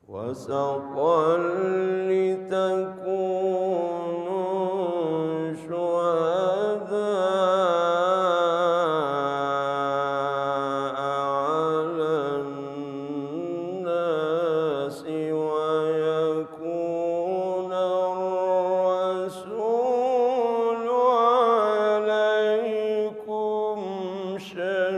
وسطا لتكونوا شهداء على الناس ويكون الرسول عليكم شهيدا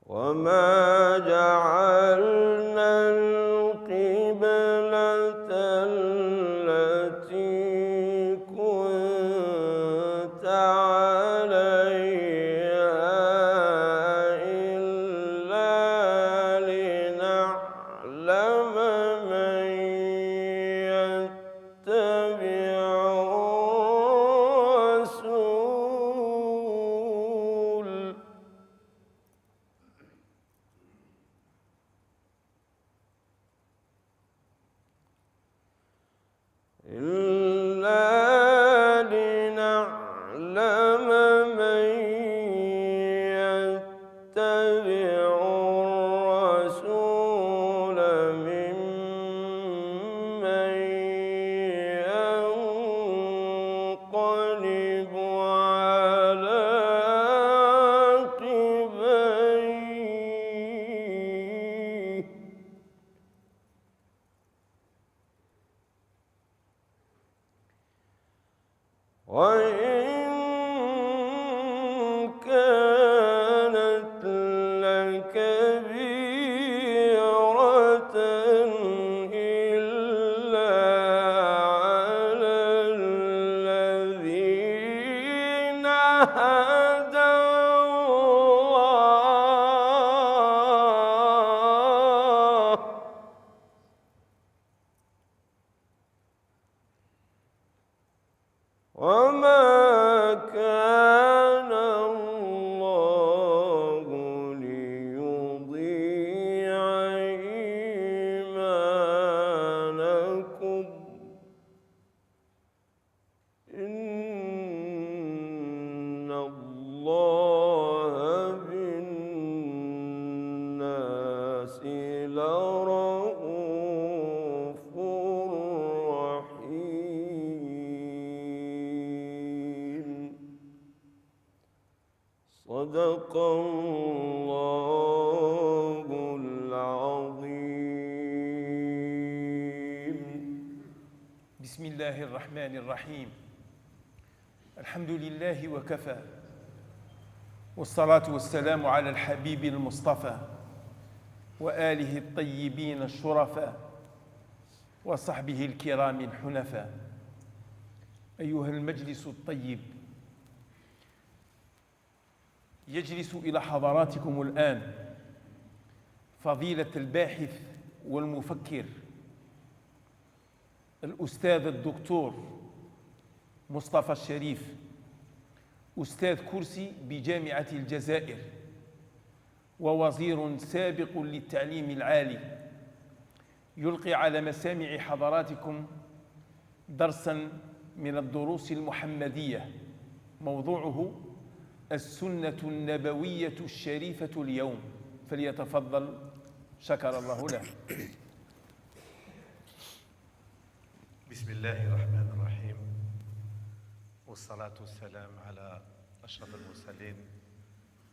وما جعلنا القبلة التي كنت عليها إلا لنعلم من يتبع الرسول ممن ينقلب على عقبيه وإن كانت لكبيرة إلا على الذين هدى الله وما كان الله ليضيع إيمانكم إن الله بالناس لرءوف رحيم صدق الله العظيم. بسم الله الرحمن الرحيم. الحمد لله وكفى، والصلاة والسلام على الحبيب المصطفى وآله الطيبين الشرفاء وصحبه الكرام الحنفاء. أيها المجلس الطيب، يجلس إلى حضراتكم الآن فضيلة الباحث والمفكر الأستاذ الدكتور مصطفى الشريف، أستاذ كرسي بجامعة الجزائر ووزير سابق للتعليم العالي، يلقي على مسامع حضراتكم درساً من الدروس المحمدية موضوعه السنة النبوية الشريفة اليوم، فليتفضل شكر الله له. بسم الله الرحمن الرحيم، والصلاة والسلام على أشرف المرسلين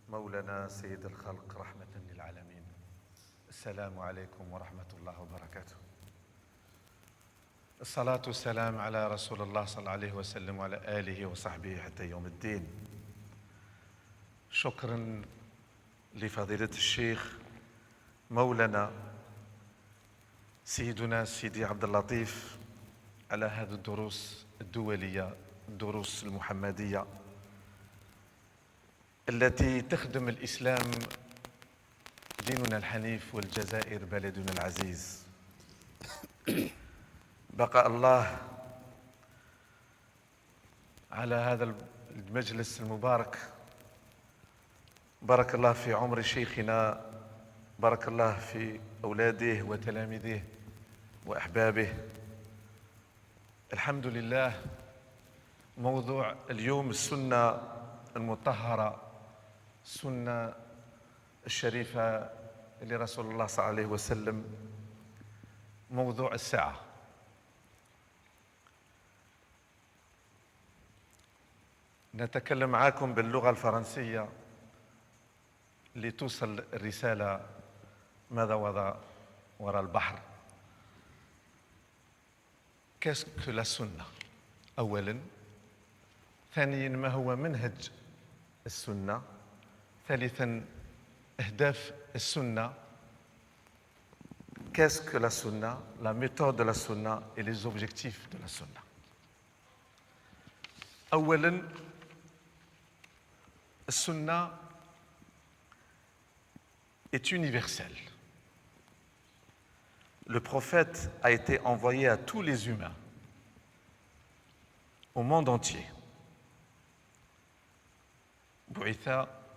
مولانا سيد الخلق رحمة للعالمين. السلام عليكم ورحمة الله وبركاته. الصلاة والسلام على رسول الله صلى الله عليه وسلم وعلى آله وصحبه حتى يوم الدين. شكرا لفضيلة الشيخ مولانا سيدنا سيدي عبد اللطيف على هذه الدروس الدولية، الدروس المحمدية التي تخدم الإسلام، ديننا الحنيف، والجزائر بلدنا العزيز. بقى الله على هذا المجلس المبارك. بارك الله في عمر شيخنا، بارك الله في أولاده وتلاميذه وأحبابه. الحمد لله. موضوع اليوم السنة المطهرة، السنة الشريفة لرسول الله صلى الله عليه وسلم، موضوع الساعة. نتكلم معكم باللغة الفرنسية لتوصل الرسالة ماذا وراء البحر. Qu'est-ce que la sunna؟ أولاً. ثانياً، ما هو منهج السنة؟ ثالثاً، أهداف السنة. Qu'est-ce que la sunna؟ La méthode de la sunna et les objectifs de la sunna. أولاً، السنة est universelle. Le prophète a été envoyé à tous les humains, au monde entier. بعث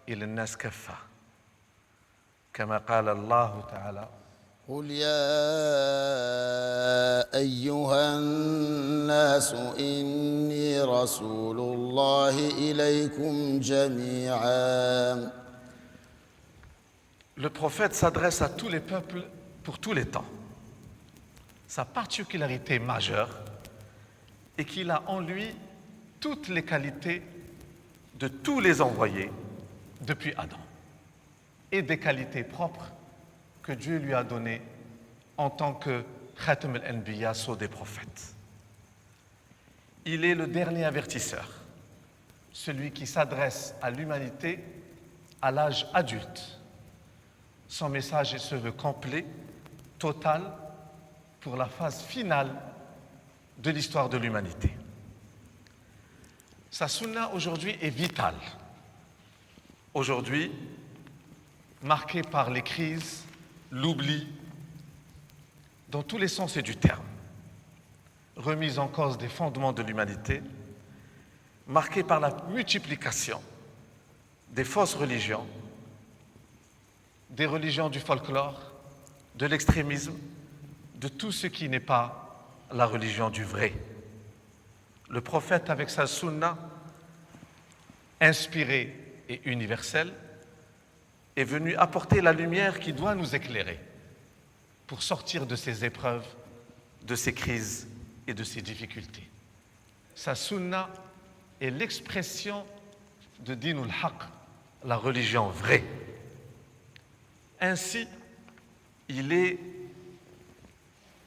إلى الناس كافة كما قال الله تعالى: قل يا أيها الناس إني رسول الله إليكم جميعا. Le prophète s'adresse à tous les peuples pour tous les temps. Sa particularité majeure est qu'il a en lui toutes les qualités de tous les envoyés depuis Adam et des qualités propres que Dieu lui a données en tant que Khatam al-Anbiya, sceau des prophètes. Il est le dernier avertisseur, celui qui s'adresse à l'humanité à l'âge adulte. Son message se veut complet, total, pour la phase finale de l'histoire de l'humanité. Sa sunna aujourd'hui est vitale. Aujourd'hui, marquée par les crises, l'oubli, dans tous les sens du terme, remise en cause des fondements de l'humanité, marquée par la multiplication des fausses religions, des religions du folklore, de l'extrémisme, de tout ce qui n'est pas la religion du vrai. Le prophète, avec sa sunna, inspirée et universelle, est venu apporter la lumière qui doit nous éclairer pour sortir de ces épreuves, de ces crises et de ces difficultés. Sa sunna est l'expression de Dinul Haq, la religion vraie. Ainsi, il est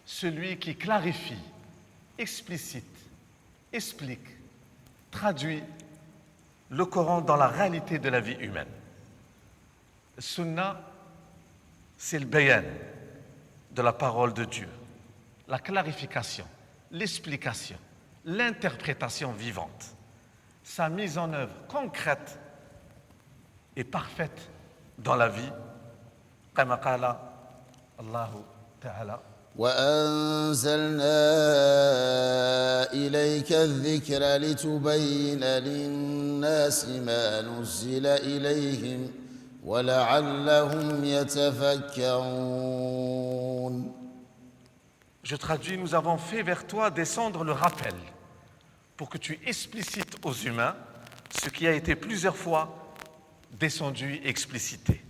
celui qui clarifie, explicite, explique, traduit le Coran dans la réalité de la vie humaine. Sunna, c'est le bayan de la parole de Dieu, la clarification, l'explication, l'interprétation vivante, sa mise en œuvre concrète et parfaite dans la vie. كما قال الله تعالى: وأنزلنا إليك الذكر لتبين للناس ما نزل إليهم ولعلهم يتفكرون. Je traduis: nous avons fait vers toi descendre le rappel pour que tu explicites aux humains ce qui a été plusieurs fois descendu et explicité.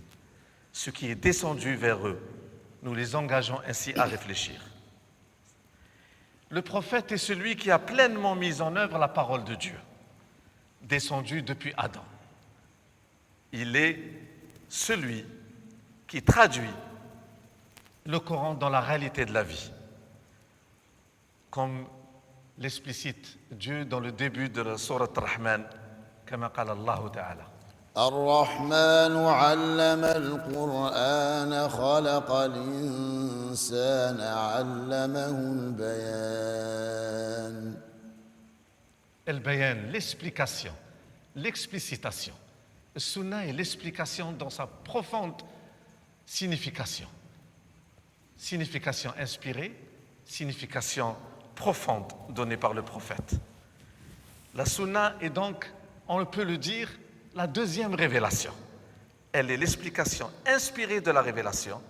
Ce qui est descendu vers eux, nous les engageons ainsi à réfléchir. Le prophète est celui qui a pleinement mis en œuvre la parole de Dieu, descendue depuis Adam. Il est celui qui traduit le Coran dans la réalité de la vie, comme l'explicite Dieu dans le début de la sourate Rahman, comme قال الله تعالى: الرحمن علم القرآن خلق الإنسان علمه البيان. البيان, l'explication, l'explicitation. Le sunna est l'explication dans sa profonde signification. Signification inspirée, signification profonde donnée par le prophète. La sunna est donc on peut le dire, la deuxième révélation. Elle est l'explication inspirée de la révélation.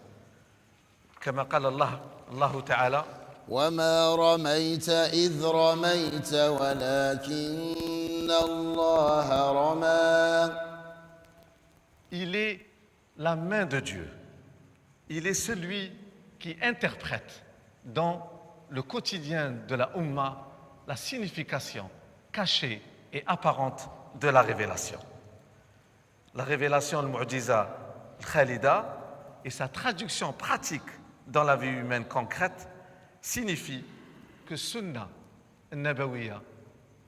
كما قال الله تعالى وما رميت إذ رميت ولكن الله رمى. Il est la main de Dieu. Il est celui qui interprète dans le quotidien de la Ummah la signification cachée et apparente de la révélation. La révélation, le mu'jiza, le khalida, et sa traduction pratique dans la vie humaine concrète signifie que Sunna Nabawiya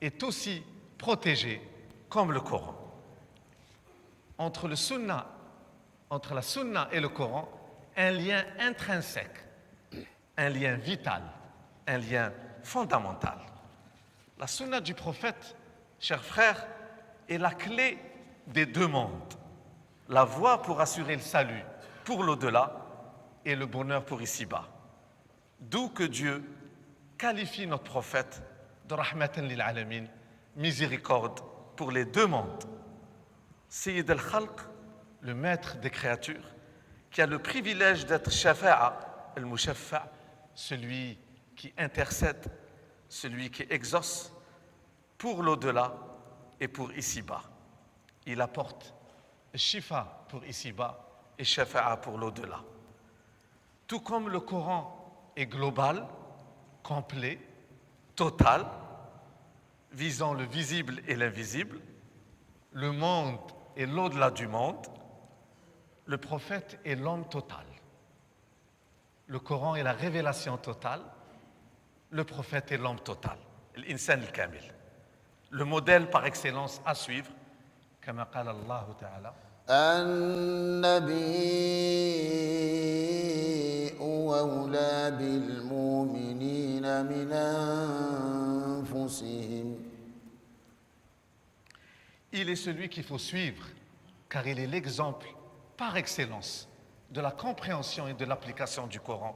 est aussi protégée comme le Coran. Entre la Sunna et le Coran, un lien intrinsèque, un lien vital, un lien fondamental. La Sunna du prophète, chers frères, est la clé des deux mondes, la voie pour assurer le salut pour l'au-delà et le bonheur pour ici-bas. D'où que Dieu qualifie notre prophète de rahmatan lil alamin, miséricorde pour les deux mondes. Sayyid al-Khalq, le maître des créatures, qui a le privilège d'être shafa'a al-mushaffa', celui qui intercède, celui qui exauce pour l'au-delà et pour ici-bas. Il apporte shifa pour ici-bas et shafa'a pour l'au-delà. Tout comme le Coran est global, complet, total, visant le visible et l'invisible, le monde et l'au-delà du monde, le prophète est l'homme total. Le Coran est la révélation totale, le prophète est l'homme total, l'insan al-kamil. Le modèle par excellence à suivre, comme قال الله تعالى. النبي أولى بالمؤمنين من أنفسهم. Il est celui qu'il faut suivre, car il est l'exemple par excellence de la compréhension et de l'application du Coran,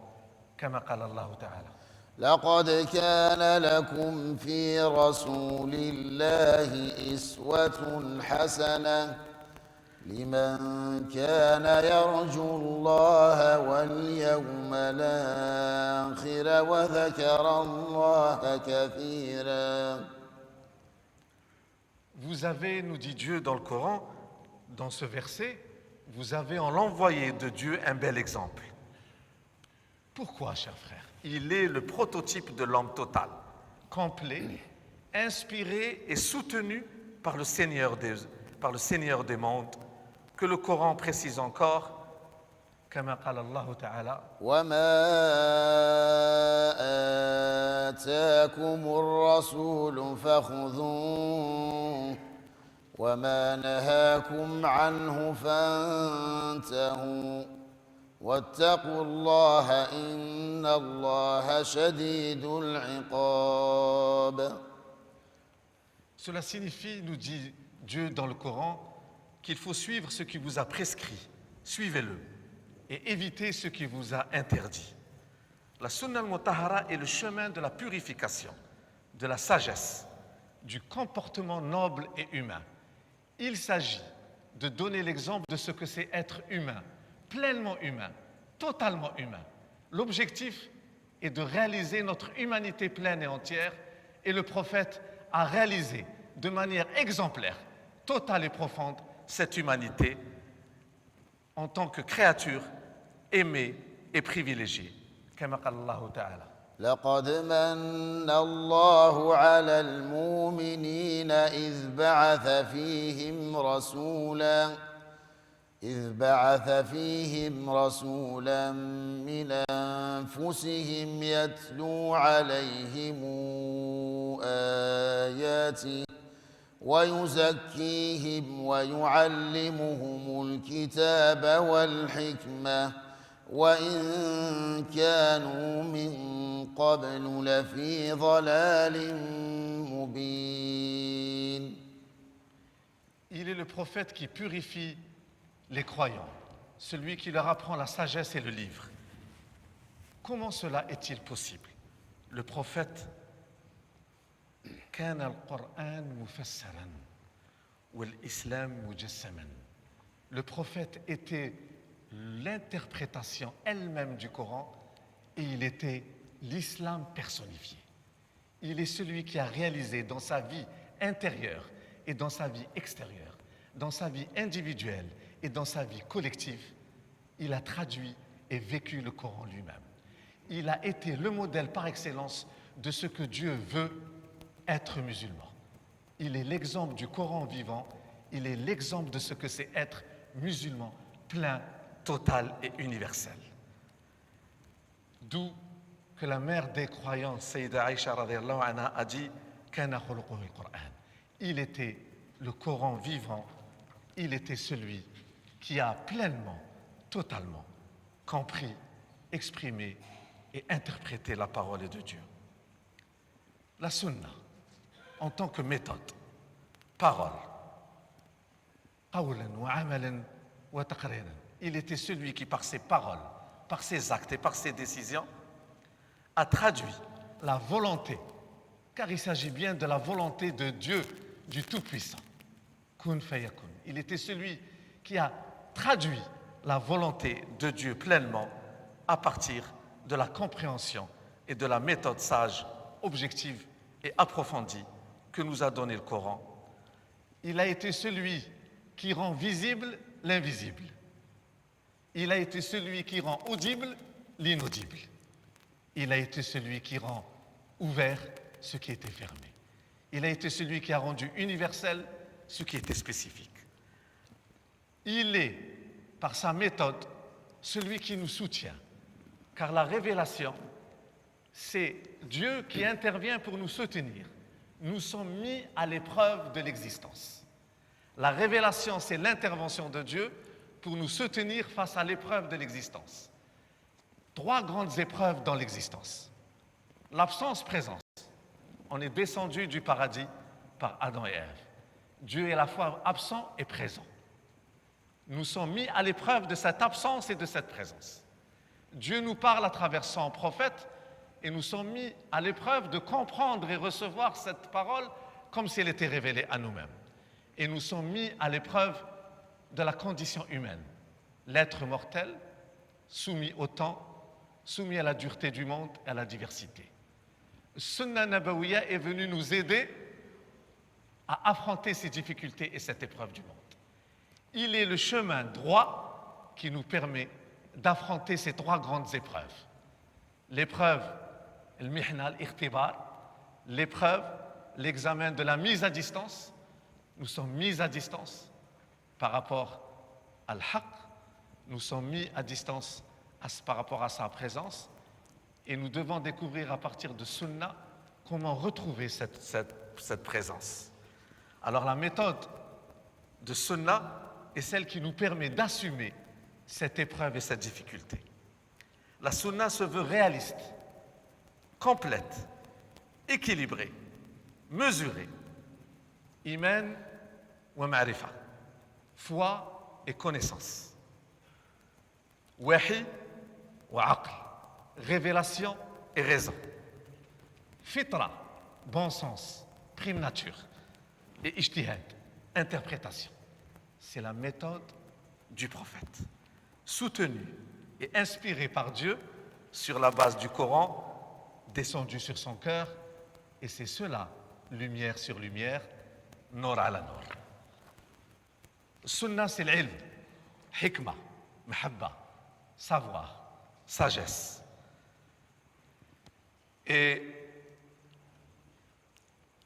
comme قال الله تعالى. لقد كان لكم في رسول الله أسوة حسنة لمن كان يرجو الله واليوم الآخر وذكر الله كثيرا. Vous avez, nous dit Dieu dans le Coran, dans ce verset, vous avez en l'envoyé de Dieu un bel exemple. Pourquoi, chers frères? Il est le prototype de l'homme total, complet, inspiré et soutenu par le Seigneur des mondes, que le Coran précise encore, كما قال الله تعالى. وما آتاكم الرسول فخذوه وما نهاكم عنه فانتهوا واتقوا الله إن الله شديد العقاب. Cela signifie, nous dit Dieu dans le Coran, qu'il faut suivre ce qui vous a prescrit, suivez-le, et évitez ce qui vous a interdit. La Sunna al-Mutahhara est le chemin de la purification, de la sagesse, du comportement noble et humain. Il s'agit de donner l'exemple de ce que c'est être humain, pleinement humain, totalement humain. L'objectif est de réaliser notre humanité pleine et entière, et le prophète a réalisé de manière exemplaire, totale et profonde, cette humanité en tant que créature aimée et privilégiée. كما قال الله تعالى. لقد من الله على المؤمنين إذ بعث فيهم رسولا من أنفسهم يتلو عليهم آياته ويزكيهم ويعلمهم الكتاب والحكمة وإن كانوا من قبل لفي ضلال مبين. Il est le prophète qui purifie les croyants, celui qui leur apprend la sagesse et le livre. Comment cela est-il possible? Le prophète كان القرآن مفسرا والإسلام مجسما. Le prophète était l'interprétation elle-même du Coran et il était l'islam personnifié. Il est celui qui a réalisé dans sa vie intérieure et dans sa vie extérieure, dans sa vie individuelle et dans sa vie collective, il a traduit et vécu le Coran lui-même. Il a été le modèle par excellence de ce que Dieu veut être musulman. Il est l'exemple du Coran vivant, il est l'exemple de ce que c'est être musulman plein, total et universel. D'où que la mère des croyants, Sayyida Aïcha radhiyallahu anha, a dit Kana khuluquhu al-Qur'an. Il était le Coran vivant, il était celui qui a pleinement, totalement compris, exprimé et interprété la parole de Dieu. La sunna, en tant que méthode, parole, qawlan wa amalan wa taqriran. Il était celui qui, par ses paroles, par ses actes et par ses décisions, a traduit la volonté, car il s'agit bien de la volonté de Dieu, du Tout-Puissant. Kun fayakun. Il était celui qui a traduit la volonté de Dieu pleinement à partir de la compréhension et de la méthode sage, objective et approfondie que nous a donné le Coran. Il a été celui qui rend visible l'invisible. Il a été celui qui rend audible l'inaudible. Il a été celui qui rend ouvert ce qui était fermé. Il a été celui qui a rendu universel ce qui était spécifique. Il est, par sa méthode, celui qui nous soutient. Car la révélation, c'est Dieu qui intervient pour nous soutenir. Nous sommes mis à l'épreuve de l'existence. La révélation, c'est l'intervention de Dieu pour nous soutenir face à l'épreuve de l'existence. 3 grandes épreuves dans l'existence. L'absence-présence. On est descendu du paradis par Adam et Ève. Dieu est à la fois absent et présent. Nous sommes mis à l'épreuve de cette absence et de cette présence. Dieu nous parle à travers son prophète et nous sommes mis à l'épreuve de comprendre et recevoir cette parole comme si elle était révélée à nous-mêmes. Et nous sommes mis à l'épreuve de la condition humaine. L'être mortel, soumis au temps, soumis à la dureté du monde et à la diversité. Sunna Nabawiya est venu nous aider à affronter ces difficultés et cette épreuve du monde. Il est le chemin droit qui nous permet d'affronter ces 3 grandes épreuves. L'épreuve, al-mihna, al-ikhtibar, l'épreuve, l'examen de la mise à distance. Nous sommes mis à distance par rapport à l'haq, nous sommes mis à distance par rapport à sa présence et nous devons découvrir à partir de Sunna comment retrouver cette présence. Alors la méthode de Sunna est celle qui nous permet d'assumer cette épreuve et cette difficulté. La Sunna se veut réaliste, complète, équilibrée, mesurée. Iman wa ma'rifa, foi et connaissance. Wahi wa aql, révélation et raison. Fitra, bon sens, prime nature. Et ijtihad, interprétation. C'est la méthode du prophète, soutenue et inspirée par Dieu sur la base du Coran, descendu sur son cœur, et c'est cela, lumière sur lumière, nour ala nour. Sunna, c'est l'ilm, hikmah, mahabba, savoir, sagesse. Et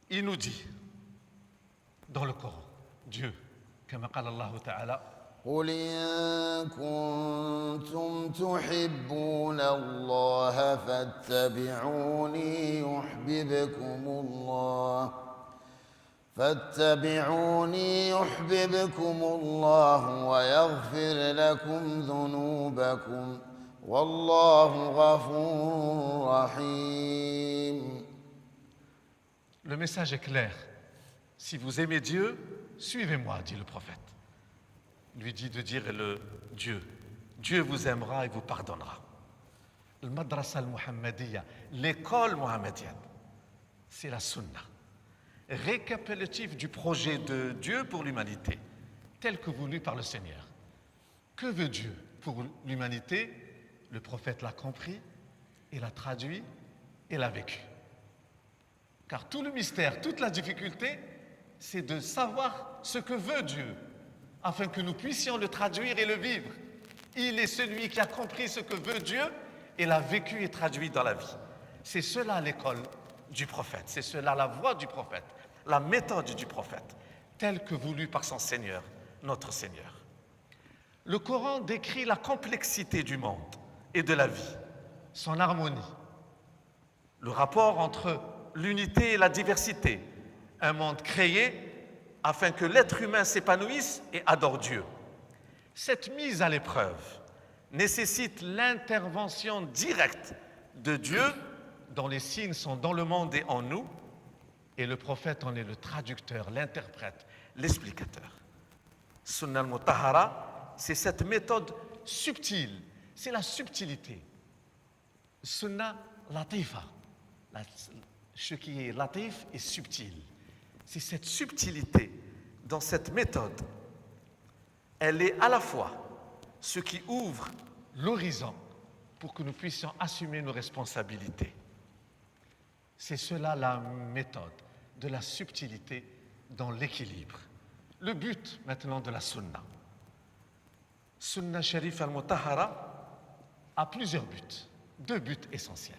il nous dit dans le Coran, Dieu, comme قال الله تعالى, قل إن كنتم تحبون الله فاتبعوني يحببكم الله ويغفر لكم ذنوبكم والله غفور رحيم. Le message est clair. Si vous aimez Dieu, suivez-moi, dit le prophète. Lui dit de dire le Dieu. Dieu vous aimera et vous pardonnera. Le madrasa al-Muhammadiyya, l'école mohammedienne, c'est la sunna. récapitulatif du projet de Dieu pour l'humanité, tel que voulu par le Seigneur. Que veut Dieu pour l'humanité? Le prophète l'a compris, il l'a traduit et l'a vécu. Car tout le mystère, toute la difficulté, c'est de savoir ce que veut Dieu, afin que nous puissions le traduire et le vivre. Il est celui qui a compris ce que veut Dieu et l'a vécu et traduit dans la vie. C'est cela l'école du prophète, c'est cela la voie du prophète, la méthode du prophète, telle que voulue par son Seigneur, notre Seigneur. Le Coran décrit la complexité du monde et de la vie, son harmonie, le rapport entre l'unité et la diversité, un monde créé afin que l'être humain s'épanouisse et adore Dieu. Cette mise à l'épreuve nécessite l'intervention directe de Dieu, dont les signes sont dans le monde et en nous, et le prophète en est le traducteur, l'interprète, l'explicateur. Sunnah al-Mutahhara, c'est cette méthode subtile, c'est la subtilité. Sunnah latifa, ce qui est latif est subtil. C'est cette subtilité dans cette méthode. Elle est à la fois ce qui ouvre l'horizon pour que nous puissions assumer nos responsabilités. C'est cela la méthode de la subtilité dans l'équilibre. Le but maintenant de la sunna. Sunna Sharif al-Mutahhara a plusieurs buts, deux buts essentiels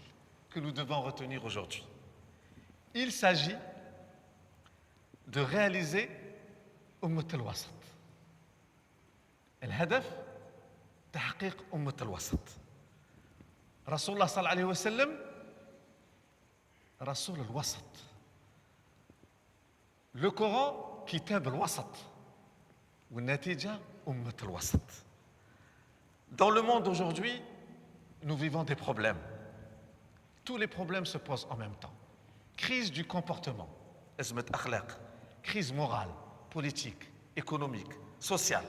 que nous devons retenir aujourd'hui. Il s'agit de réaliser Ummat al-Wasat. الهدف تحقيق أمة الوسط. رسول الله صلى الله عليه وسلم رسول الوسط. Le Coran كتاب الوسط والنتيجة أمة الوسط. Dans le monde aujourd'hui, nous vivons des problèmes. Tous les problèmes se posent en même temps. Crise du comportement, أزمة أخلاق, crise morale, politique, économique, sociale.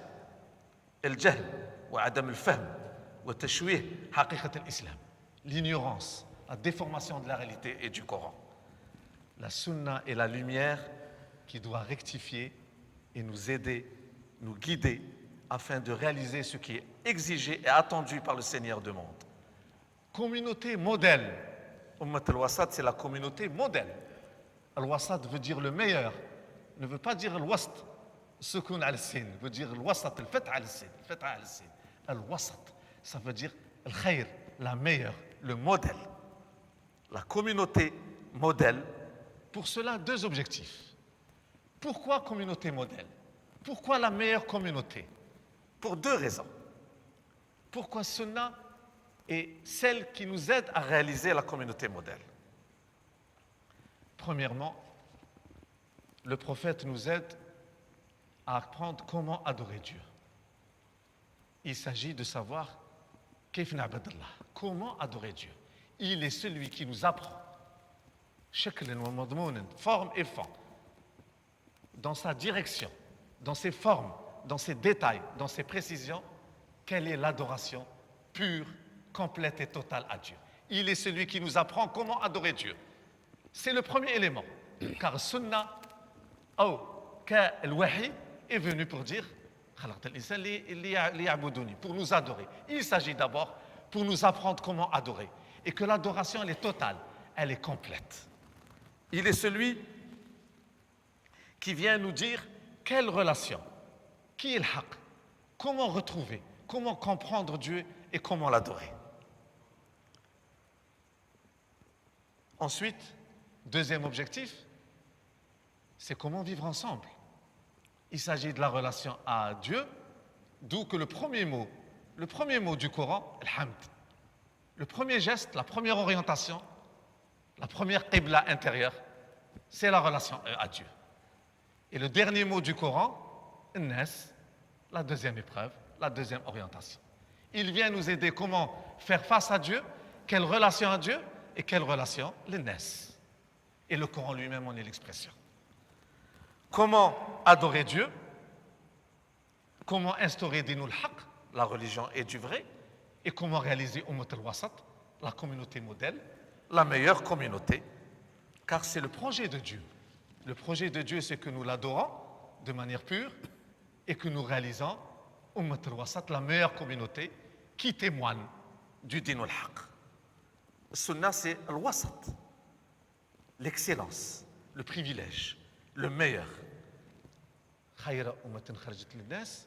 الجهل وعدم الفهم وتشويه حقيقة الإسلام. L'ignorance, la déformation de la réalité et du Coran. La sunna est la lumière qui doit rectifier et nous aider, nous guider afin de réaliser ce qui est exigé et attendu par le Seigneur du monde. Communauté modèle. Ummat al-Wasat, c'est la communauté modèle. Al-Wasat veut dire le meilleur, ne veut pas dire al-Wast. سكون على السين veut dire الوسط الفتح على السين الفتح على السين الوسط ça veut dire الخير la meilleure le modèle la communauté modèle. Pour cela deux objectifs. Pourquoi communauté modèle? Pourquoi la meilleure communauté? Pour deux raisons. Pourquoi Sunna est celle qui nous aide à réaliser la communauté modèle? Premièrement, le prophète nous aide à apprendre comment adorer Dieu. Il s'agit de savoir comment adorer Dieu. Il est celui qui nous apprend, forme et fond, dans sa direction, dans ses formes, dans ses détails, dans ses précisions, quelle est l'adoration pure, complète et totale à Dieu. Il est celui qui nous apprend comment adorer Dieu. C'est le premier élément, car Sunna, al-Wahi, est venu pour dire pour nous adorer. Il s'agit d'abord pour nous apprendre comment adorer et que l'adoration elle est totale, elle est complète. Il est celui qui vient nous dire quelle relation, qui est le haq, comment retrouver, comment comprendre Dieu et comment l'adorer. Ensuite, deuxième objectif, c'est comment vivre ensemble. Il s'agit de la relation à Dieu, d'où que le premier mot du Coran, al-hamd, le premier geste, la première orientation, la première qibla intérieure, c'est la relation à Dieu. Et le dernier mot du Coran, an-nas, la deuxième épreuve, la deuxième orientation. Il vient nous aider comment faire face à Dieu, quelle relation à Dieu et quelle relation l'an-nas. Et le Coran lui-même en est l'expression. Comment adorer Dieu? Comment instaurer Dinul Haq, la religion est du vrai? Et comment réaliser Ummat al-Wasat, la communauté modèle, la meilleure communauté? Car c'est le projet de Dieu. Le projet de Dieu, c'est que nous l'adorons de manière pure et que nous réalisons Ummat al-Wasat, la meilleure communauté qui témoigne du din al-haq. Sunna, c'est al-Wasat, l'excellence, le privilège, le meilleur. خير أمة خرجت للناس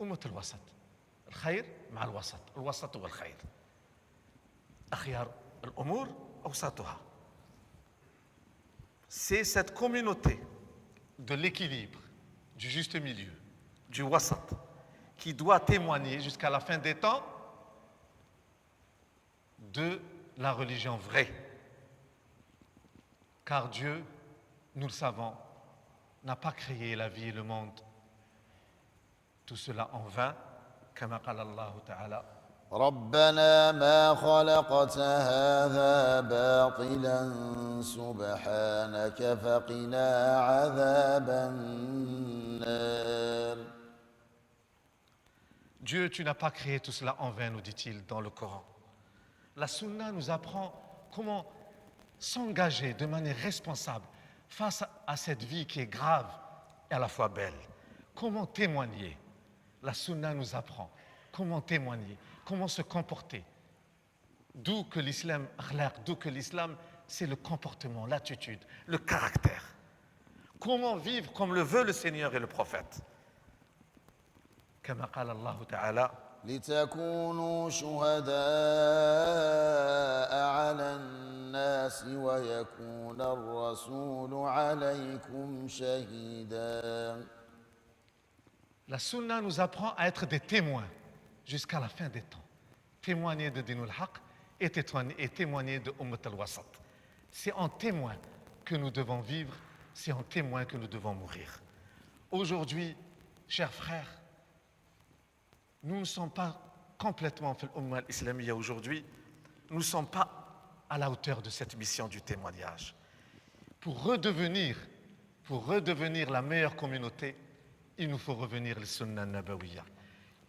أمة الوسط. الخير مع الوسط، الوسط هو الخير. أخيار الأمور أوسطها. C'est cette communauté de l'équilibre, du juste milieu, du wasat, qui doit témoigner jusqu'à la fin des temps de la religion vraie. Car Dieu, nous le savons, n'a pas créé la vie et le monde. Tout cela en vain, كما قال الله تعالى. ربنا ما خلقت هذا باطلا سبحانك فقنا عذاب النار. Dieu, tu n'as pas créé tout cela en vain, nous dit-il dans le Coran. La Sunna nous apprend comment s'engager de manière responsable face à cette vie qui est grave et à la fois belle. Comment témoigner? La Sunna nous apprend comment témoigner, comment se comporter. D'où que l'islam, d'où que l'islam, c'est le comportement, l'attitude, le caractère. Comment vivre comme le veut le Seigneur et le prophète. كما قال الله تعالى لتكونوا شهداء على الناس ويكون الرسول عليكم شهيدا. La Sunna nous apprend à être des témoins jusqu'à la fin des temps. Témoigner de Dinul Haq et témoigner de Ummat al-Wasat. C'est en témoin que nous devons vivre, c'est en témoin que nous devons mourir. Aujourd'hui, chers frères, nous ne sommes pas complètement fait l'Umma al-Islamiyya aujourd'hui, nous ne sommes pas à la hauteur de cette mission du témoignage. Pour redevenir la meilleure communauté, il nous faut revenir le Sunnah Nabawiyya.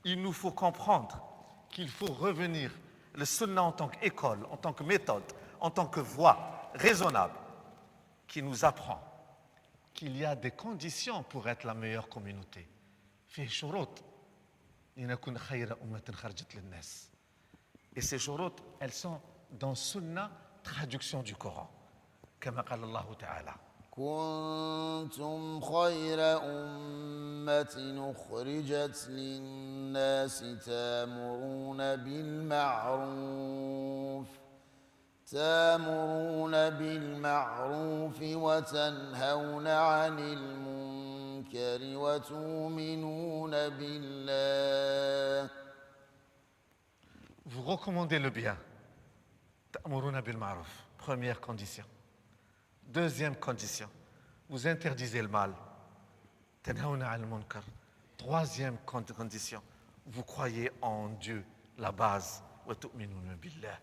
Il nous faut comprendre qu'il faut revenir le Sunnah en tant qu'école, en tant que méthode, en tant que voie raisonnable qui nous apprend qu'il y a des conditions pour être la meilleure communauté. في شروط لنكون خير أمة خرجت للناس. Et ces شروط, elles sont dans Sunnah, traduction du Coran. كما قال الله تعالى. كنتم خير أمة أخرجت للناس تامرون بالمعروف وتنهون عن المنكر وتؤمنون بالله. Vous recommandez le bien. تأمرون بالمعروف. Première condition. Deuxième condition, vous interdisez le mal. تنهون عن المنكر. Troisième condition, vous croyez en Dieu, la base. وتؤمنون بالله.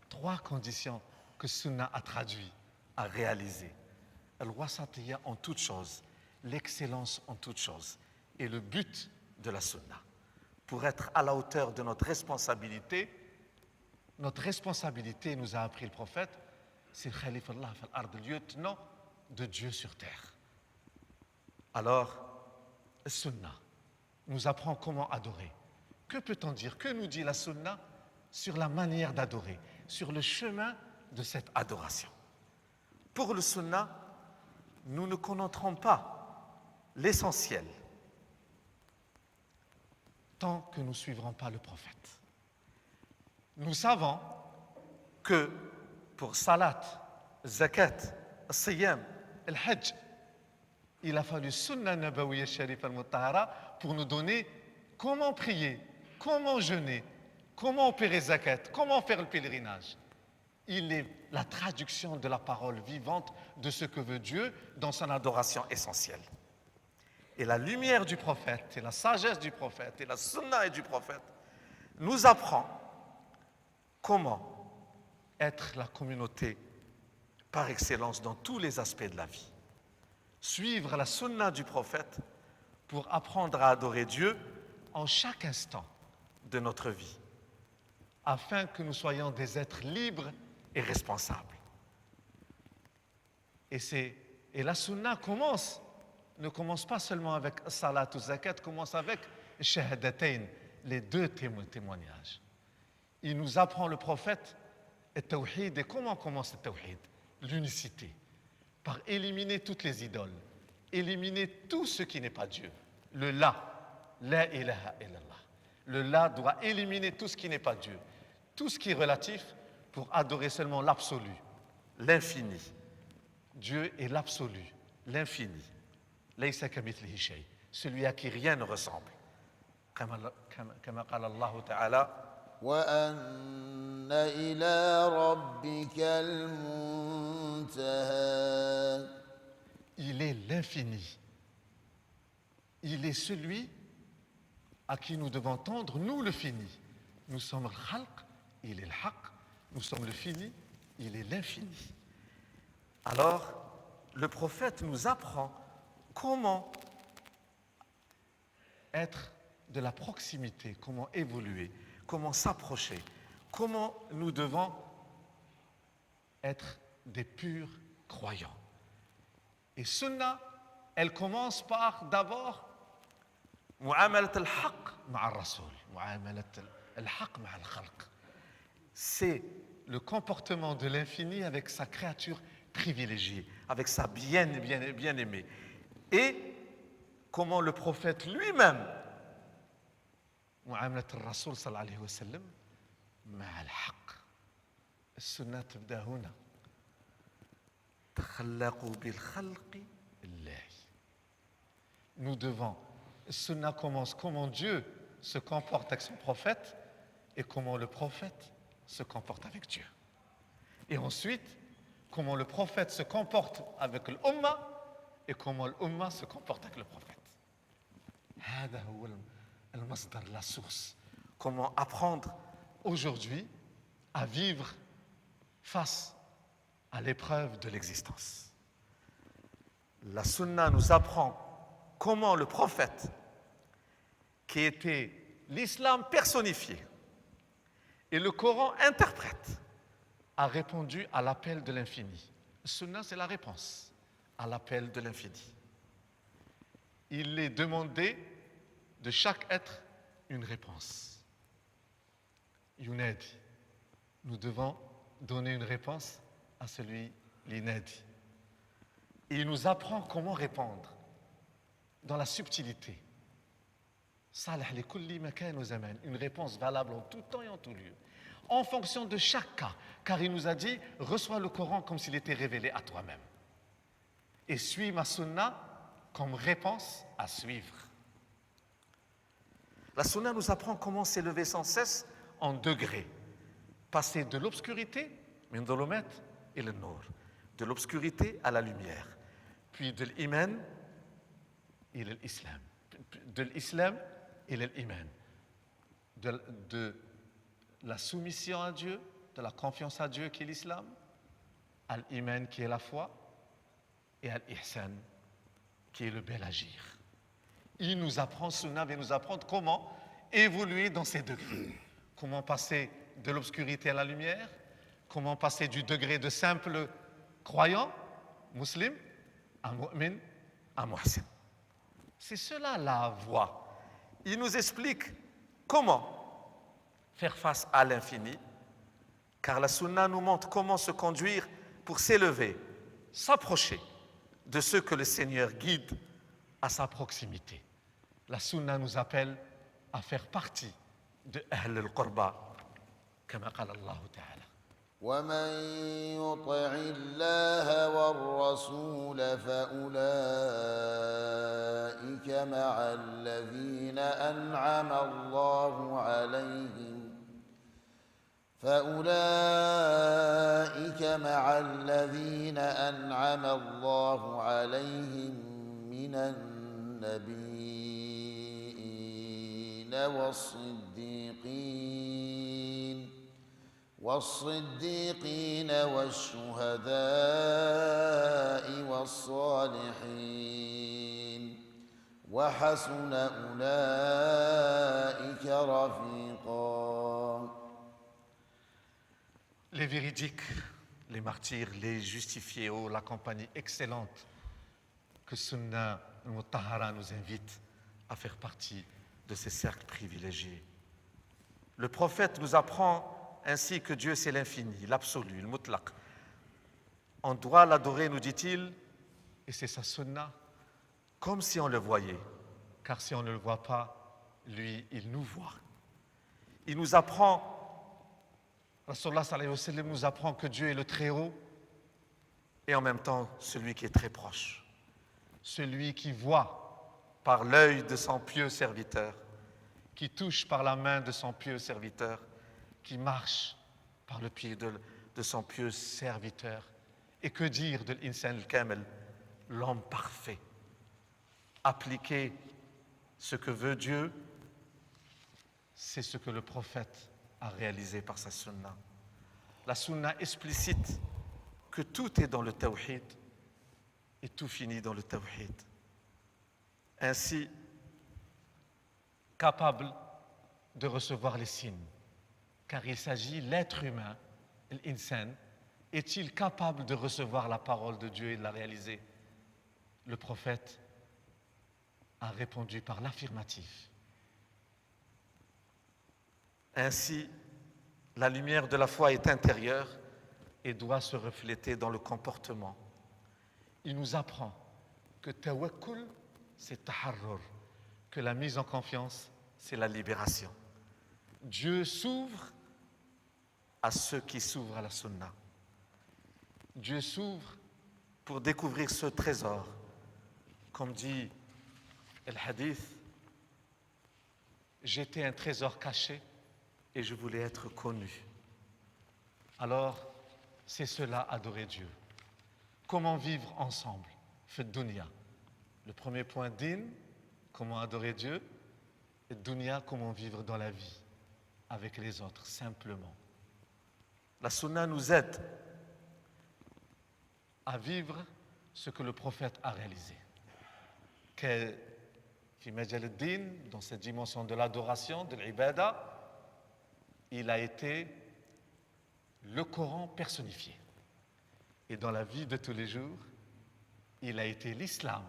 Trois conditions que Sunna a traduit, a réalisé. Al-Wasatiyya en toutes choses, l'excellence en toutes choses. Et le but de la Sunna, pour être à la hauteur de notre responsabilité nous a appris le prophète, c'est le Khalifa Allah fil ard, le lieutenant de Dieu sur terre. Alors, la Sunna nous apprend comment adorer. Que peut-on dire? Que nous dit la Sunna sur la manière d'adorer, sur le chemin de cette adoration? Pour le Sunna, nous ne connaîtrons pas l'essentiel tant que nous ne suivrons pas le prophète. Nous savons que pour salat, zakat, siyam, le hajj, il a fallu Sunnah Nabawiyya Sharif al-Mutahara pour nous donner comment prier, comment jeûner, comment opérer zakat, comment faire le pèlerinage. Il est la traduction de la parole vivante de ce que veut Dieu dans son adoration essentielle. Et la lumière du prophète, et la sagesse du prophète, et la Sunnah du prophète nous apprend comment être la communauté par excellence dans tous les aspects de la vie. Suivre la Sunnah du prophète pour apprendre à adorer Dieu en chaque instant de notre vie, afin que nous soyons des êtres libres et responsables. Et c'est Et la sunna ne commence pas seulement avec salat ou zakat, commence avec shahadatayn, les deux témoignages. Il nous apprend le prophète le tawhid. Et comment commence le tawhid? L'unicité, par éliminer toutes les idoles, éliminer tout ce qui n'est pas Dieu. Le la ilaha illallah. Le la doit éliminer tout ce qui n'est pas Dieu, tout ce qui est relatif pour adorer seulement l'absolu, l'infini. Dieu est l'absolu, l'infini. Laysa kamithlihi shay, celui à qui rien ne ressemble. Kama qala Allah ta'ala. وأن إلى ربك المنتهى. Il est l'infini. Il est celui à qui nous devons tendre, nous le fini. Nous sommes le khalq, il est le haq. Nous sommes le fini, il est l'infini. Alors, le prophète nous apprend comment être de la proximité, comment évoluer, comment s'approcher, comment nous devons être des purs croyants. Et Sunna, elle commence par d'abord mu'amalat al-haq ma'a al-rasoul, mu'amalat al-haq ma'a al-khalq. C'est le comportement de l'infini avec sa créature privilégiée, avec sa bien-aimée. Et comment le prophète lui-même, mu'amalat al-rasoul sallallahu alayhi wa sallam, ma'a al-haq. السنة تبدأ هنا. تخلقوا بالخلق الله. Nous devons. Le Sunna commence comment Dieu se comporte avec son prophète et comment le prophète se comporte avec Dieu. Et ensuite, comment le prophète se comporte avec l'umma et comment l'umma se comporte avec le prophète. هذا هو المصدر, la source. Comment apprendre aujourd'hui à vivre face à l'épreuve de l'existence. La Sunna nous apprend comment le prophète, qui était l'islam personnifié et le Coran interprète, a répondu à l'appel de l'infini. La Sunna, c'est la réponse à l'appel de l'infini. Il est demandé de chaque être une réponse. Yunadi. Nous devons donner une réponse à celui l'inadi. Et il nous apprend comment répondre dans la subtilité. Salih li kulli makan wa zaman, une réponse valable en tout temps et en tout lieu, en fonction de chaque cas, car il nous a dit reçois le Coran comme s'il était révélé à toi-même et suis ma sunna comme réponse à suivre. La sunna nous apprend comment s'élever sans cesse en degrés, passer de l'obscurité, min dhulumat ila an-nur, de l'obscurité à la lumière, puis de l'iman ila l'islam, de l'islam ila l'iman, de la soumission à Dieu, de la confiance à Dieu qui est l'islam, à l'iman qui est la foi, et à l'ihsan qui est le bel agir. Il nous apprend, Sunna vient nous apprendre comment évoluer dans ces degrés, comment passer de l'obscurité à la lumière, comment passer du degré de simple croyant, musulman, à mu'min, à muhsin. C'est cela la voie. Il nous explique comment faire face à l'infini, car la Sunna nous montre comment se conduire pour s'élever, s'approcher de ceux que le Seigneur guide à sa proximité. La Sunna nous appelle à faire partie de Ahl al-Qurba, comme قال الله تعالى. ومن يطع الله والرسول فأولئك مع الذين أنعم الله عليهم من النبيين والصديقين والشهداء والصالحين وحسن أولئك رفيقا. Les véridiques, les martyrs, les justifiés, oh, la compagnie excellente que Sunna al-Mutahhara nous invite à faire partie de ces cercles privilégiés. Le prophète nous apprend ainsi que Dieu c'est l'infini, l'absolu, le mutlaq. On doit l'adorer, nous dit-il, et c'est sa sunna, comme si on le voyait. Car si on ne le voit pas, lui, il nous voit. Il nous apprend, Rasulullah sallallahu alayhi wa sallam nous apprend que Dieu est le Très-Haut et en même temps celui qui est très proche. Celui qui voit par l'œil de son pieux serviteur, qui touche par la main de son pieux serviteur, qui marche par le pied de son pieux serviteur. Et que dire de l'insan al-kamel, l'homme parfait? Appliquer ce que veut Dieu, c'est ce que le prophète a réalisé par sa sunna. La sunna explicite que tout est dans le tawhid et tout finit dans le tawhid. Ainsi, capable de recevoir les signes, car il s'agit, l'être humain, l'insan, est-il capable de recevoir la parole de Dieu et de la réaliser? Le prophète a répondu par l'affirmatif. Ainsi, la lumière de la foi est intérieure et doit se refléter dans le comportement. Il nous apprend que tawakkul, c'est taharrur, que la mise en confiance, c'est la libération. Dieu s'ouvre à ceux qui s'ouvrent à la sunna. Dieu s'ouvre pour découvrir ce trésor. Comme dit le hadith, j'étais un trésor caché et je voulais être connu. Alors, c'est cela, adorer Dieu. Comment vivre ensemble? Fait dunya. Le premier point, din, comment adorer Dieu, et dunya, comment vivre dans la vie, avec les autres, simplement. La sunna nous aide à vivre ce que le prophète a réalisé. Fi majal ad-din, dans cette dimension de l'adoration, de l'ibada, il a été le Coran personnifié. Et dans la vie de tous les jours, il a été l'islam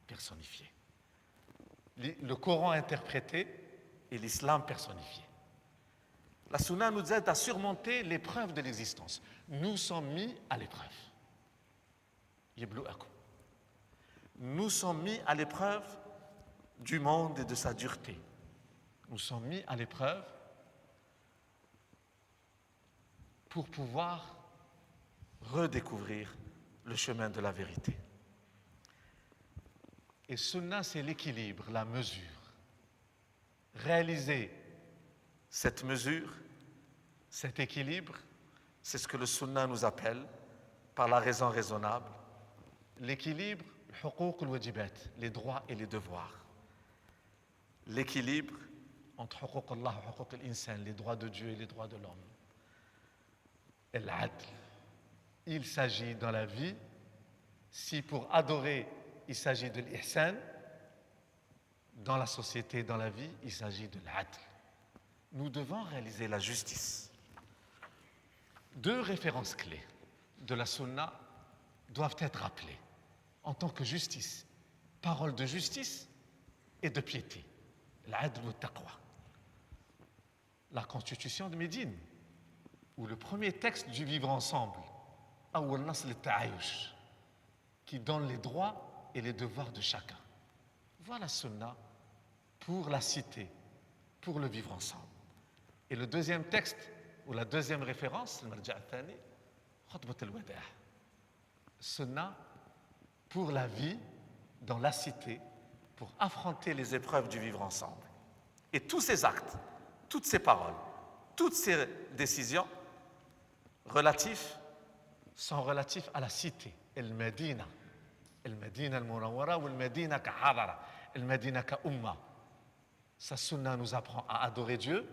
personnifié. Le Coran interprété et l'islam personnifié. La sunna nous aide à surmonter l'épreuve de l'existence. Nous sommes mis à l'épreuve. Nous sommes mis à l'épreuve du monde et de sa dureté. Nous sommes mis à l'épreuve pour pouvoir redécouvrir le chemin de la vérité. Et sunna, c'est l'équilibre, la mesure. Réaliser cette mesure, cet équilibre, c'est ce que le sunna nous appelle par la raison raisonnable. L'équilibre, les droits et les devoirs. L'équilibre entre les droits de Dieu et les droits de l'homme. Et l'adl. Il s'agit dans la vie, si pour adorer, il s'agit de l'ihsan, dans la société, dans la vie, il s'agit de l'adl. Nous devons réaliser la justice. Deux références clés de la sunna doivent être rappelées en tant que justice, parole de justice et de piété, l'adl wa taqwa. La constitution de Médine, où le premier texte du vivre ensemble, Awwal Nasl al-Ta'ayush, qui donne les droits et les devoirs de chacun. Voilà sunna pour la cité, pour le vivre ensemble. Et le deuxième texte, ou la deuxième référence, le Marja' al-Thani, Khutbat al-Wada'. Sunna pour la vie dans la cité, pour affronter les épreuves du vivre ensemble. Et tous ces actes, toutes ces paroles, toutes ces décisions sont relatifs à la cité, al-Madina al-Munawwara ou al-Madina ka-Hadara, al-Madina ka-Umma. Sa sunna nous apprend à adorer Dieu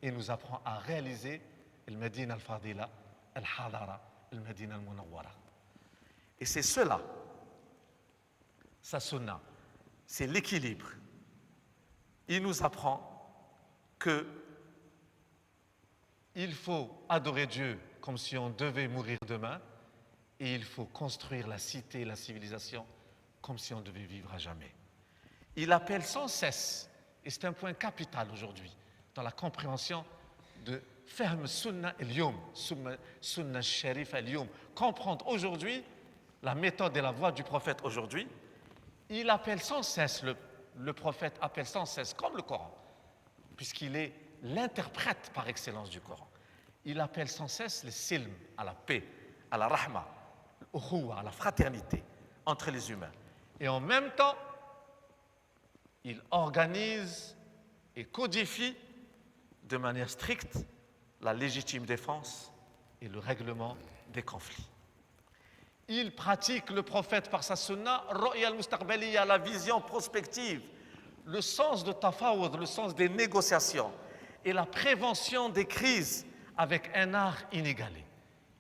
et nous apprend à réaliser al-Madina al-Fadila, al-Hadara, al-Madina al-Munawwara. Et c'est cela, sa sunna, c'est l'équilibre. Il nous apprend que il faut adorer Dieu comme si on devait mourir demain et il faut construire la cité, la civilisation comme si on devait vivre à jamais. Il appelle sans cesse, et c'est un point capital aujourd'hui, dans la compréhension de Fahm Sunna el-Yom, Sunna Sharif el-Yom, comprendre aujourd'hui la méthode et la voie du prophète aujourd'hui. Il appelle sans cesse, le prophète appelle sans cesse, comme le Coran, puisqu'il est l'interprète par excellence du Coran. Il appelle sans cesse le silm, à la paix, à la rahma, à la fraternité entre les humains. Et en même temps, il organise et codifie de manière stricte la légitime défense et le règlement des conflits. Il pratique, le prophète, par sa sunna, ru'ya al-mustaqbaliya, la vision prospective, le sens de tafawud, le sens des négociations et la prévention des crises avec un art inégalé.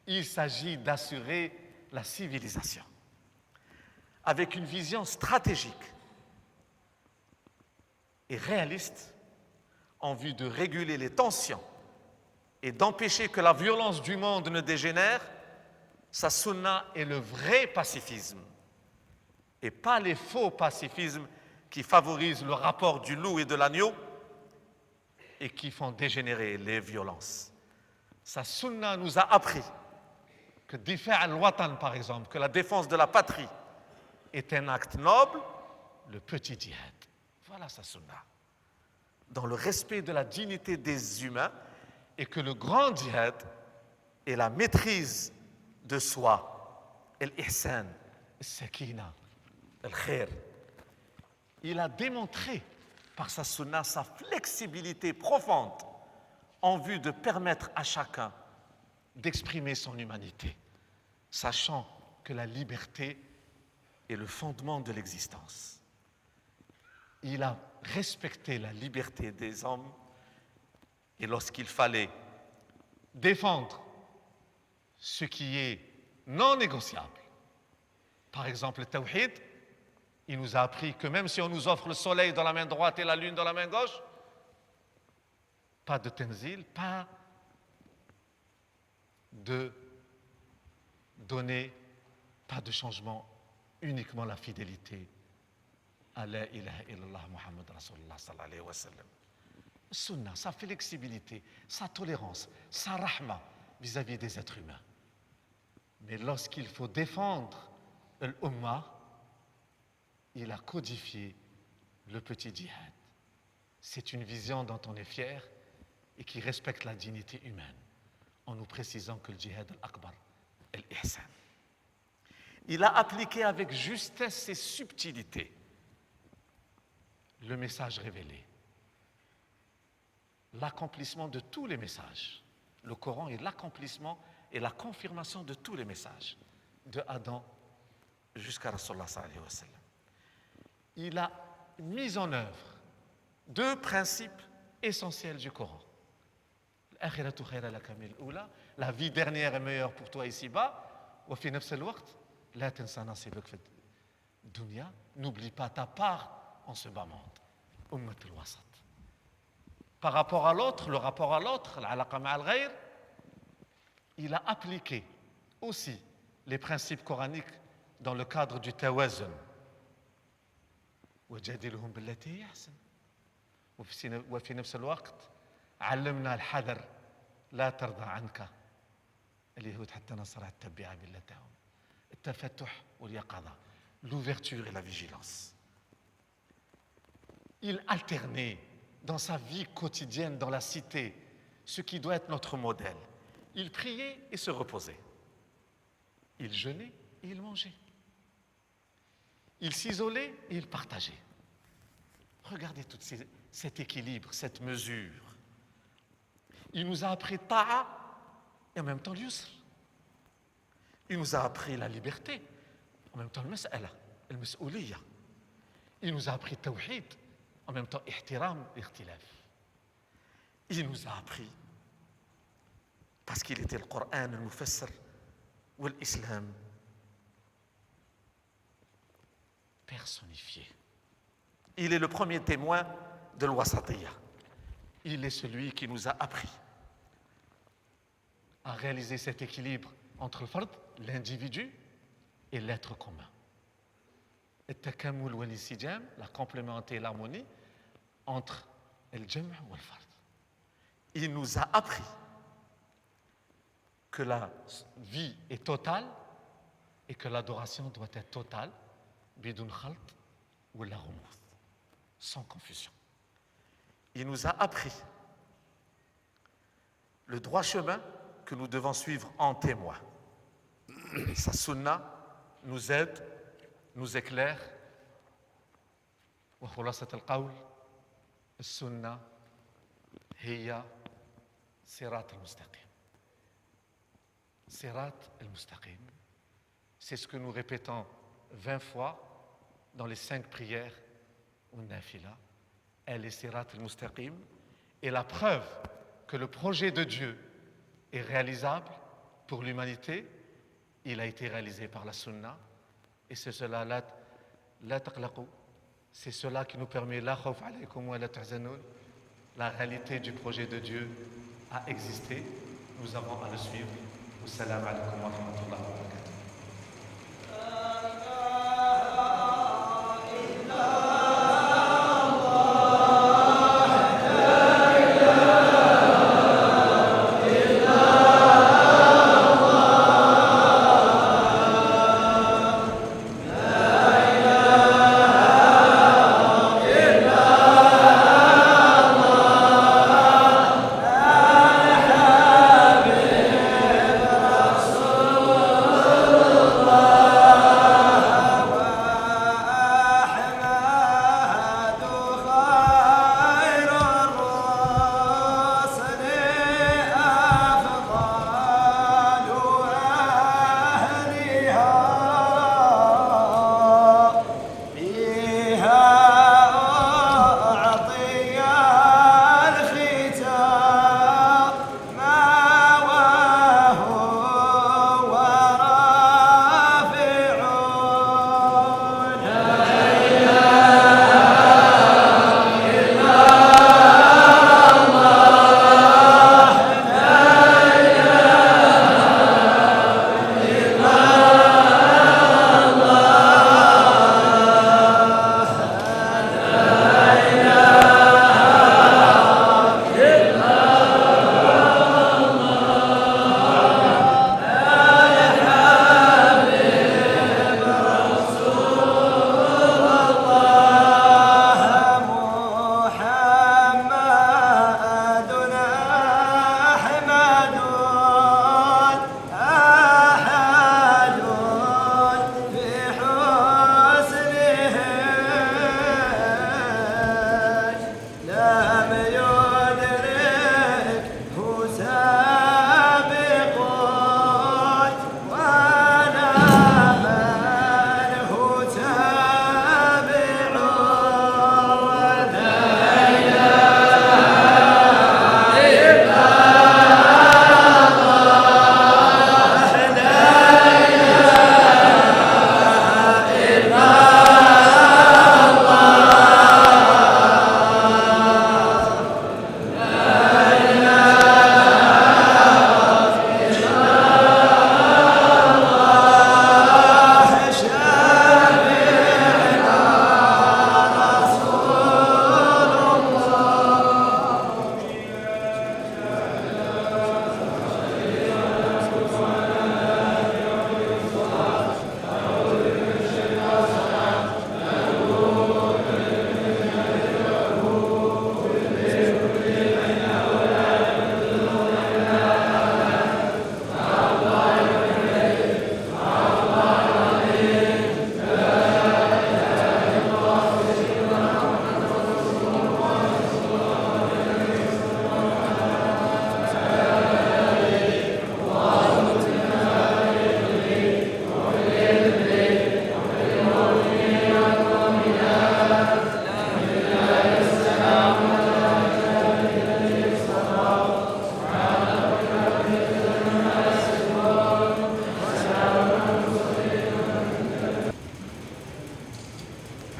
Il s'agit d'assurer la civilisation avec une vision stratégique et réaliste en vue de réguler les tensions et d'empêcher que la violence du monde ne dégénère. Sa sunna est le vrai pacifisme et pas les faux pacifismes qui favorisent le rapport du loup et de l'agneau et qui font dégénérer les violences. Sa sunna nous a appris que difa' al-watan, par exemple, que la défense de la patrie est un acte noble, le petit djihad. Voilà sa sunna. Dans le respect de la dignité des humains, et que le grand djihad est la maîtrise de soi, l'ihsan, al-sakina, al-khair. Il a démontré par sa sunna sa flexibilité profonde en vue de permettre à chacun d'exprimer son humanité, sachant que la liberté est le fondement de l'existence. Il a respecté la liberté des hommes et lorsqu'il fallait défendre ce qui est non négociable, par exemple le tawhid, il nous a appris que même si on nous offre le soleil dans la main droite et la lune dans la main gauche, pas de tenzil, pas de donner, pas de changement, uniquement la fidélité à la ilaha illallah Muhammad Rasulullah sallallahu alayhi wa sallam. Sunna, sa flexibilité, sa tolérance, sa rahma vis-à-vis des êtres humains. Mais lorsqu'il faut défendre l'Ummah, il a codifié le petit djihad. C'est une vision dont on est fier et qui respecte la dignité humaine, en nous précisant que le djihad al-akbar est l'ihsan. Il a appliqué avec justesse et subtilité le message révélé, l'accomplissement de tous les messages. Le Coran est l'accomplissement et la confirmation de tous les messages, de Adam jusqu'à Rasulullah sallallahu alayhi wa sallam. Il a mis en œuvre deux principes essentiels du Coran. La vie dernière est meilleure pour toi ici-bas. N'oublie pas ta part en ce bas monde. Par rapport à l'autre, le rapport à l'autre, il a appliqué aussi les principes coraniques dans le cadre du tawazun. وجادلهم بالتي هي أحسن وفي نفس الوقت علمنا الحذر لا ترضى عنك اليهود حتى نصر تتبع ملتهم التفتح واليقظة, l'ouverture et la vigilance. Il alternait dans sa vie quotidienne dans la cité ce qui doit être notre modèle. Il priait et se reposait. Il jeûnait et il mangeait. Il s'isolait et il partageait. Regardez tout cet équilibre, cette mesure. Il nous a appris ta'a et en même temps l'yusr. Il nous a appris la liberté, en même temps le mas'ala, le mas'ouliyya. Il nous a appris tawhid, en même temps ihtiram, ikhtilaf. Il nous a appris, parce qu'il était le Coran, le mufassir, ou l'islam, personnifié. Il est le premier témoin de l'wasatiyya. Il est celui qui nous a appris à réaliser cet équilibre entre le fard, l'individu, et l'être commun. التكامل والانسجام, la complémentarité et l'harmonie entre le jam' et le fard. Il nous a appris que la vie est totale et que l'adoration doit être totale, bidun khalt ou la rumouth, sans confusion. Il nous a appris le droit chemin que nous devons suivre en témoin. Sa sunna nous aide, nous éclaire. وخلاصة القول السنة هي صراط المستقيم. صراط المستقيم. C'est ce que nous répétons 20 fois dans les 5 prières ou nafila. Elle est Sirat al-Mustaqim. Et la preuve que le projet de Dieu est réalisable pour l'humanité, il a été réalisé par la Sunna. Et c'est cela, la taqlaqu, c'est cela qui nous permet, la khawf alaykum wa la tahzanoun, la réalité du projet de Dieu a existé. Nous avons à le suivre. Wassalamu alaykum wa rahmatullahi wa barakatuh.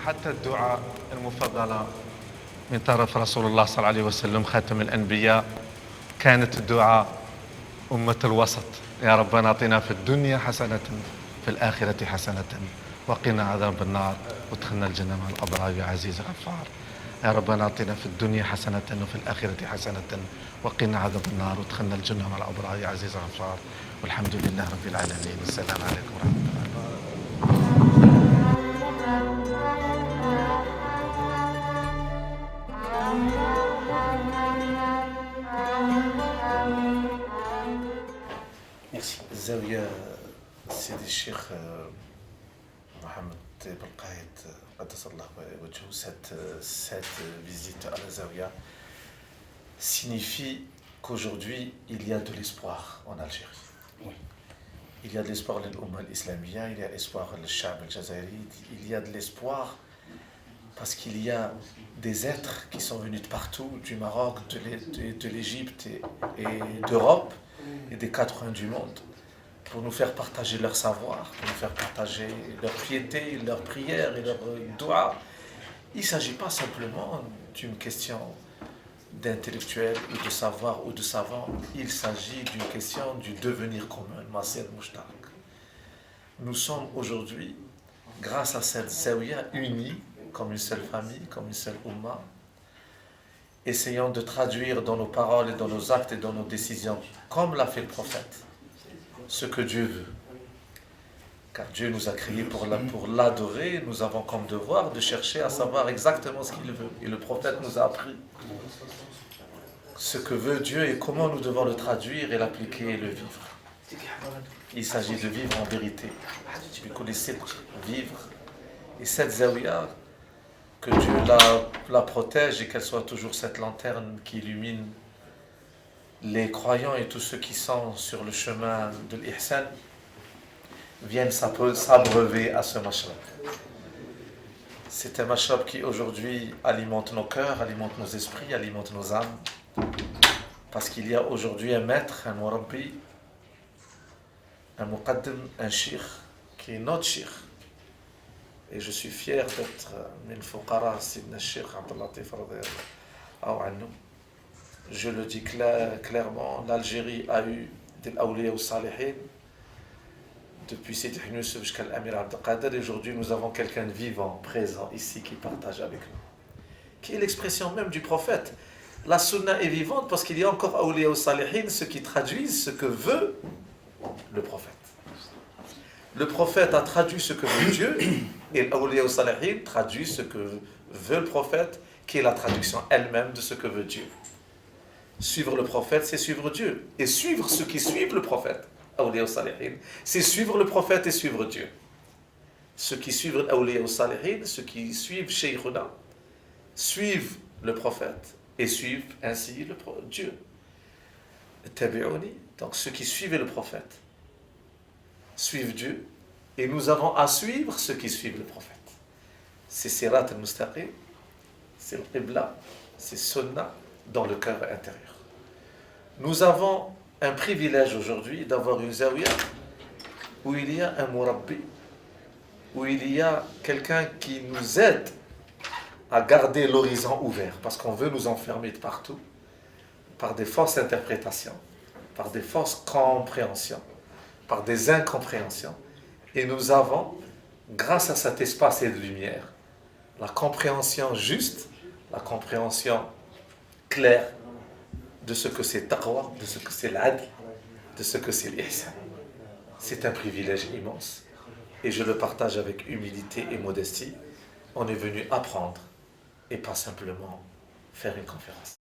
حتى الدعاء المفضلة من طرف رسول الله صلى الله عليه وسلم خاتم الأنبياء كانت الدعاء أمة الوسط. يا ربنا اعطنا في الدنيا حسنة في الآخرة حسنة وقنا عذاب النار وادخلنا الجنة مع الأبرار يا عزيز غفار. يا ربنا اعطنا في الدنيا حسنة وفي الآخرة حسنة وقنا عذاب النار وادخلنا الجنة مع الأبرار يا عزيز غفار. والحمد لله رب العالمين. والسلام عليكم ورحمة الله. Merci. الزاوية سيدي الشيخ Mohamed Belkaïd, cette visite à la Zawiya signifie qu'aujourd'hui il y a de l'espoir en Algérie. Oui. Il y a de l'espoir pour l'Oumma l'Islamia, il y a de l'espoir pour le Chab al-Jazairi, il y a de l'espoir parce qu'il y a des êtres qui sont venus de partout, du Maroc, de l'Égypte et d'Europe et des quatre coins du monde, pour nous faire partager leur savoir, pour nous faire partager leur piété, leur prière et leur doua. Il ne s'agit pas simplement d'une question d'intellectuel ou de savoir ou de savant, il s'agit d'une question du devenir commun, Masir Mushtarak. Nous sommes aujourd'hui, grâce à cette Zawiya, unis comme une seule famille, comme une seule Ummah, essayant de traduire dans nos paroles et dans nos actes et dans nos décisions, comme l'a fait le prophète, ce que Dieu veut. Car Dieu nous a créés pour l'adorer, nous avons comme devoir de chercher à savoir exactement ce qu'il veut. Et le prophète nous a appris ce que veut Dieu et comment nous devons le traduire et l'appliquer et le vivre. Il s'agit de vivre en vérité. Vous connaissez vivre. Et cette Zawiya, que Dieu la protège et qu'elle soit toujours cette lanterne qui illumine les croyants et tous ceux qui sont sur le chemin de l'Ihsan, viennent s'abreuver à ce mashrab. C'est un mashrab qui aujourd'hui alimente nos cœurs, alimente nos esprits, alimente nos âmes, parce qu'il y a aujourd'hui un maître, un murabbi, un muqaddim, un shir, qui est notre shir. Et je suis fier d'être min fuqara Sidna Sheikh Abdel Latif radiyallahu anhu. Je le dis clairement, l'Algérie a eu des awliya ou salihin depuis Sidi Youssouf jusqu'à l'Amir Abdelkader. Et aujourd'hui, nous avons quelqu'un de vivant, présent ici, qui partage avec nous, qui est l'expression même du prophète. La sunna est vivante parce qu'il y a encore awliya ou salihin, ceux qui traduisent ce que veut le prophète. Le prophète a traduit ce que veut Dieu et l'awliya ou salihin traduit ce que veut le prophète, qui est la traduction elle-même de ce que veut Dieu. Suivre le prophète, c'est suivre Dieu. Et suivre ceux qui suivent le prophète, awliya ou salihin, c'est suivre le prophète et suivre Dieu. Ceux qui suivent awliya ou salihin, ceux qui suivent Shaykhuna, suivent le prophète et suivent ainsi Dieu. Tabi'uni, donc ceux qui suivent le prophète suivent Dieu, et nous avons à suivre ceux qui suivent le prophète. C'est Sirat al-Mustaqim, c'est le Qibla, c'est Sunnah dans le cœur intérieur. Nous avons un privilège aujourd'hui d'avoir une Zawiya où il y a un Murabbi, où il y a quelqu'un qui nous aide à garder l'horizon ouvert, parce qu'on veut nous enfermer de partout, par des fausses interprétations, par des fausses compréhensions, par des incompréhensions. Et nous avons, grâce à cet espace et de lumière, la compréhension juste, la compréhension claire de ce que c'est taqwa, de ce que c'est l'adl, de ce que c'est l'ihsan. C'est un privilège immense et je le partage avec humilité et modestie. On est venu apprendre et pas simplement faire une conférence.